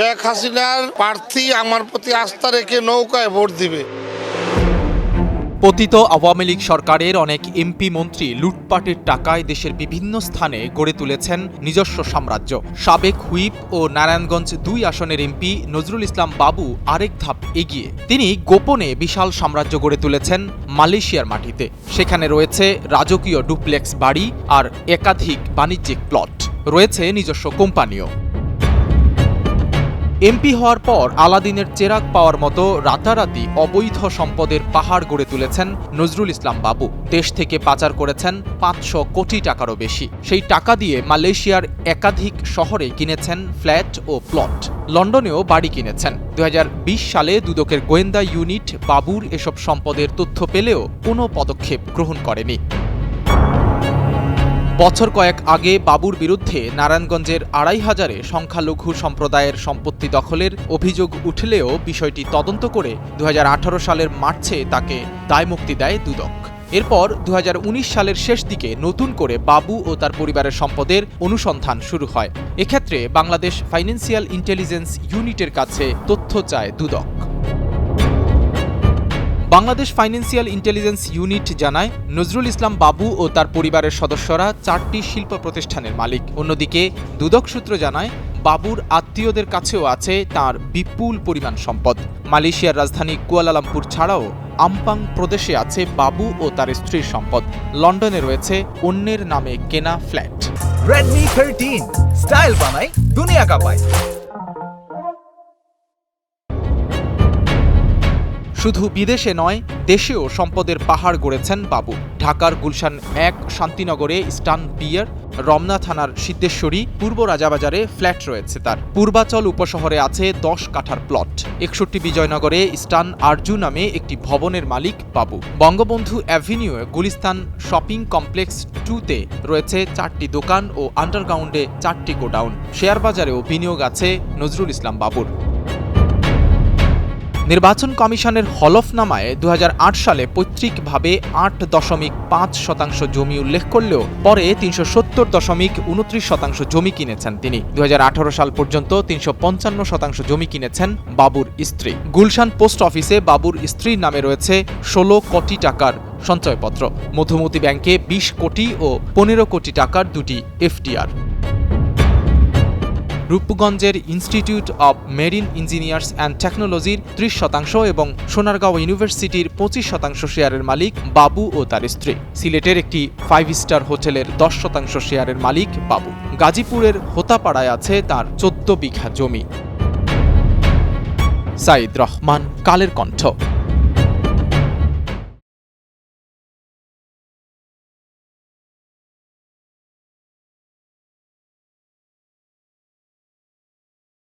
শেখ হাসিনার প্রার্থী আমার প্রতি আস্থা রেখে নৌকায় ভোট দিবে। পতিত আওয়ামী লীগ সরকারের অনেক এমপি মন্ত্রী লুটপাটের টাকায় দেশের বিভিন্ন স্থানে গড়ে তুলেছেন নিজস্ব সাম্রাজ্য। সাবেক হুইপ ও নারায়ণগঞ্জ ২ আসনের এমপি নজরুল ইসলাম বাবু আরেক ধাপ এগিয়ে তিনি গোপনে বিশাল সাম্রাজ্য গড়ে তুলেছেন মালয়েশিয়ার মাটিতে। সেখানে রয়েছে রাজকীয় ডুপ্লেক্স বাড়ি আর একাধিক বাণিজ্যিক প্লট, রয়েছে নিজস্ব কোম্পানিও। এমপি হওয়ার পর আলাদিনের চেরাগ পাওয়ার মতো রাতারাতি অবৈধ সম্পদের পাহাড় গড়ে তুলেছেন নজরুল ইসলাম বাবু। দেশ থেকে পাচার করেছেন ৫০০ কোটি টাকারও বেশি। সেই টাকা দিয়ে মালয়েশিয়ার একাধিক শহরে কিনেছেন ফ্ল্যাট ও প্লট, লন্ডনেও বাড়ি কিনেছেন। ২০২০ সালে দুদকের গোয়েন্দা ইউনিট বাবুর এসব সম্পদের তথ্য পেলেও কোনো পদক্ষেপ গ্রহণ করেনি। বছর কয়েক আগে বাবুর বিরুদ্ধে নারায়ণগঞ্জের ২৫০০ সংখ্যালঘু সম্প্রদায়ের সম্পত্তি দখলের অভিযোগ উঠলেও বিষয়টি তদন্ত করে ২০১৮ সালের মার্চে তাকে দায়মুক্তি দেয় দুদক। এরপর ২০১৯ সালের শেষ দিকে নতুন করে বাবু ও তার পরিবারের সম্পদের অনুসন্ধান শুরু হয়। এক্ষেত্রে বাংলাদেশ ফাইন্যান্সিয়াল ইন্টেলিজেন্স ইউনিটের কাছে তথ্য চায় দুদক। বাংলাদেশ ফাইন্যান্সিয়াল ইন্টেলিজেন্স ইউনিট জানায়, নজরুল ইসলাম বাবু ও তার পরিবারের সদস্যরা ৪টি শিল্প প্রতিষ্ঠানের মালিক। অন্যদিকে দুদক সূত্র জানায়, বাবুর আত্মীয়দের কাছেও আছে তার বিপুল পরিমাণ সম্পদ। মালয়েশিয়ার রাজধানী কুয়ালালামপুর ছাড়াও আমপাং প্রদেশে আছে বাবু ও তার স্ত্রীর সম্পদ। লন্ডনে রয়েছে অন্যের নামে কেনা ফ্ল্যাট। Redmi 13 স্টাইল বানাই দুনিয়া কাঁপায়। শুধু বিদেশে নয়, দেশেও সম্পদের পাহাড় গড়েছেন বাবু। ঢাকার গুলশান ১, শান্তিনগরে স্টান বিয়ার, রমনা থানার সিদ্ধেশ্বরী, পূর্ব রাজাবাজারে ফ্ল্যাট রয়েছে তার। পূর্বাচল উপশহরে আছে ১০ কাঠার প্লট। ৬১ বিজয়নগরে স্টান আরজু নামে একটি ভবনের মালিক বাবু। বঙ্গবন্ধু অ্যাভিনিউয়ে গুলিস্তান শপিং কমপ্লেক্স 2-তে রয়েছে ৪টি দোকান ও আন্ডারগ্রাউন্ডে ৪টি গোডাউন। শেয়ার বাজারেও বিনিয়োগ আছে নজরুল ইসলাম বাবুর। নির্বাচন কমিশনের হলফনামায় ২০০৮ সালে পৈতৃকভাবে ৮.৫% জমি উল্লেখ করলেও পরে ৩৭০.২৯% জমি কিনেছেন তিনি। ২০১৮ সাল পর্যন্ত ৩৫৫% জমি কিনেছেন বাবুর স্ত্রী। গুলশান পোস্ট অফিসে বাবুর স্ত্রীর নামে রয়েছে ১৬ কোটি টাকার সঞ্চয়পত্র। মধুমতি ব্যাংকে ২০ কোটি ও ১৫ কোটি টাকার ২টি এফডিআর। রূপগঞ্জের institute of marine engineers and টেকনোলজির ৩০% এবং সোনারগাঁও ইউনিভার্সিটির ২৫% শেয়ারের মালিক বাবু ও তার স্ত্রী। সিলেটের একটি 5 স্টার হোটেলের ১০% শেয়ারের মালিক বাবু। গাজীপুরের হোতাপাড়ায় আছে তার ১৪ বিঘা জমি। সাইদ রহমান, কালের কণ্ঠ।